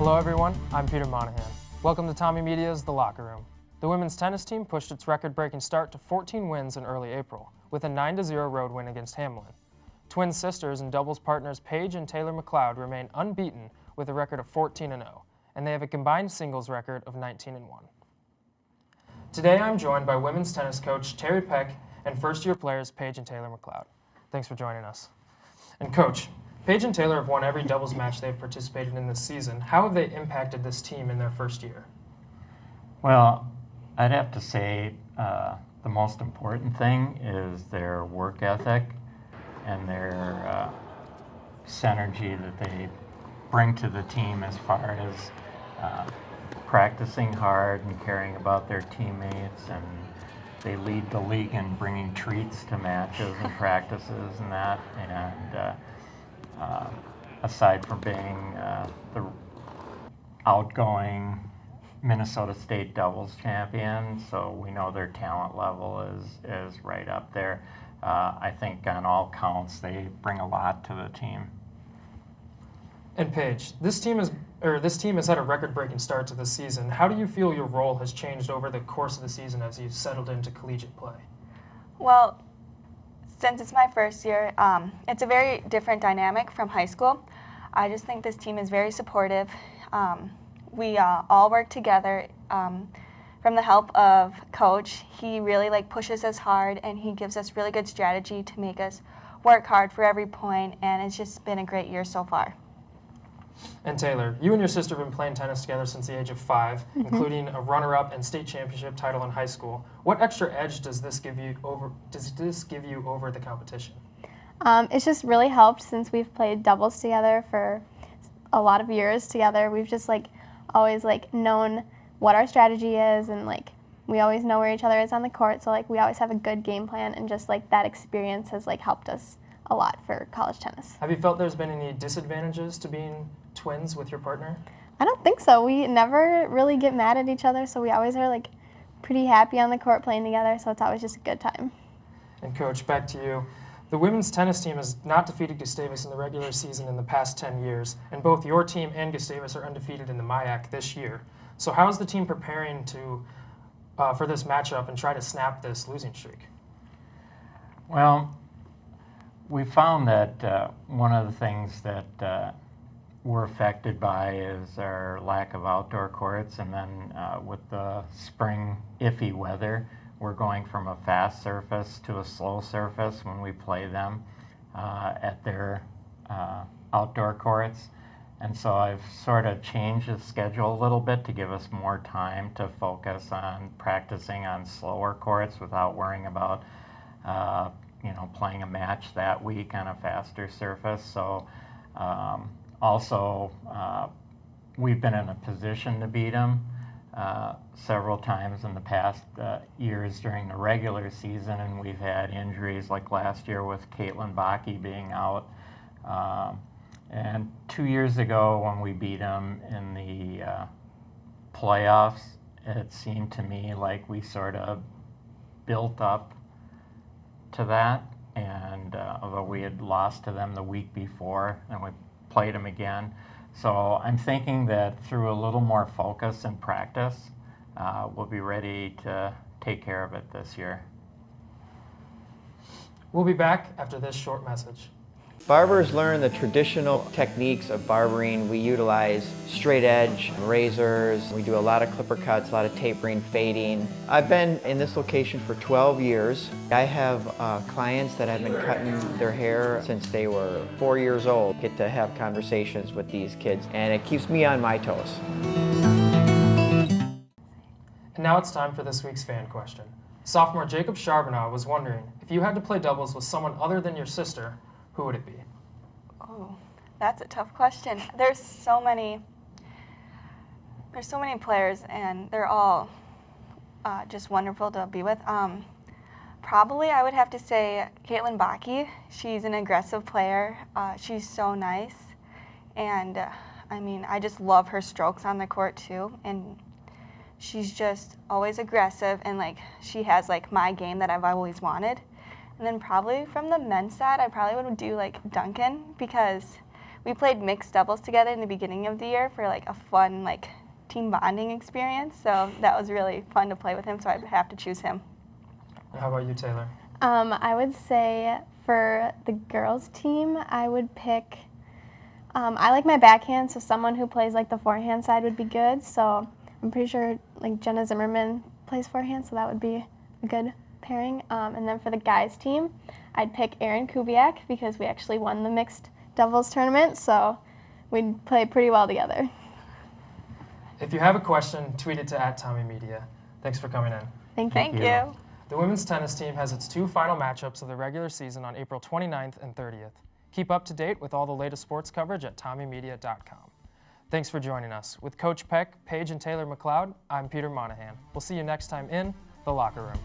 Hello everyone, I'm Peter Monahan. Welcome to TommieMedia's The Locker Room. The women's tennis team pushed its record-breaking start to 14 wins in early April, with a 9-0 road win against Hamlin. Twin sisters and doubles partners Paige and Taylor McLeod remain unbeaten with a record of 14-0, and they have a combined singles record of 19-1. Today I'm joined by women's tennis coach Terry Peck and first-year players Paige and Taylor McLeod. Thanks for joining us. And Coach, Paige and Taylor have won every doubles match they've participated in this season. How have they impacted this team in their first year? Well, I'd have to say the most important thing is their work ethic and their synergy that they bring to the team as far as practicing hard and caring about their teammates, and they lead the league in bringing treats to matches and practices and that. And aside from being the outgoing Minnesota State doubles champion, so we know their talent level is right up there. I think on all counts they bring a lot to the team. And Paige, this team has had a record-breaking start to the season. How do you feel your role has changed over the course of the season as you've settled into collegiate play? Well, since it's my first year, it's a very different dynamic from high school. I just think this team is very supportive. We all work together. From the help of Coach, he really pushes us hard, and he gives us really good strategy to make us work hard for every point, and it's just been a great year so far. And Taylor, you and your sister have been playing tennis together since the age of 5, including a runner-up and state championship title in high school. What extra edge does this give you over the competition? It's just really helped since we've played doubles together for a lot of years together. We've just always known what our strategy is, and we always know where each other is on the court. So we always have a good game plan, and just that experience has helped us a lot for college tennis. Have you felt there's been any disadvantages to being twins with your partner? I don't think so. We never really get mad at each other, so we always are pretty happy on the court playing together, so it's always just a good time. And Coach, back to you. The women's tennis team has not defeated Gustavus in the regular season in the past 10 years, and both your team and Gustavus are undefeated in the MIAC this year. So how is the team preparing for this matchup and try to snap this losing streak? Well, we found that one of the things that we're affected by is our lack of outdoor courts, and then with the spring iffy weather, we're going from a fast surface to a slow surface when we play them at their outdoor courts. And so I've sort of changed the schedule a little bit to give us more time to focus on practicing on slower courts without worrying about playing a match that week on a faster surface. So also we've been in a position to beat them several times in the past years during the regular season, and we've had injuries like last year with Caitlin Bakke being out. And 2 years ago when we beat them in the playoffs, it seemed to me like we sort of built up to that, and although we had lost to them the week before and we played them again. So I'm thinking that through a little more focus and practice, we'll be ready to take care of it this year. We'll be back after this short message. Barbers learn the traditional techniques of barbering. We utilize straight edge razors. We do a lot of clipper cuts, a lot of tapering, fading. I've been in this location for 12 years. I have clients that have been cutting their hair since they were 4 years old. Get to have conversations with these kids, and it keeps me on my toes. And now it's time for this week's fan question. Sophomore Jacob Charbonneau was wondering, if you had to play doubles with someone other than your sister, who would it be? Oh, that's a tough question. There's so many players, and they're all just wonderful to be with. Probably I would have to say Caitlin Bakke. She's an aggressive player. She's so nice, and I just love her strokes on the court too. And she's just always aggressive, and she has my game that I've always wanted. And then probably from the men's side, I probably would do Duncan, because we played mixed doubles together in the beginning of the year for like a fun like team bonding experience. So that was really fun to play with him. So I'd have to choose him. How about you, Taylor? I would say for the girls' team, I would pick. I like my backhand, so someone who plays like the forehand side would be good. So I'm pretty sure like Jenna Zimmerman plays forehand, so that would be a good pairing. And then for the guys' team, I'd pick Aaron Kubiak because we actually won the mixed doubles tournament, so we'd play pretty well together. If you have a question, tweet it to @TommieMedia. Thanks for coming in. Thank you. The women's tennis team has its 2 final matchups of the regular season on April 29th and 30th. Keep up to date with all the latest sports coverage at TommieMedia.com. Thanks for joining us. With Coach Peck, Paige, and Taylor McLeod, I'm Peter Monahan. We'll see you next time in The Locker Room.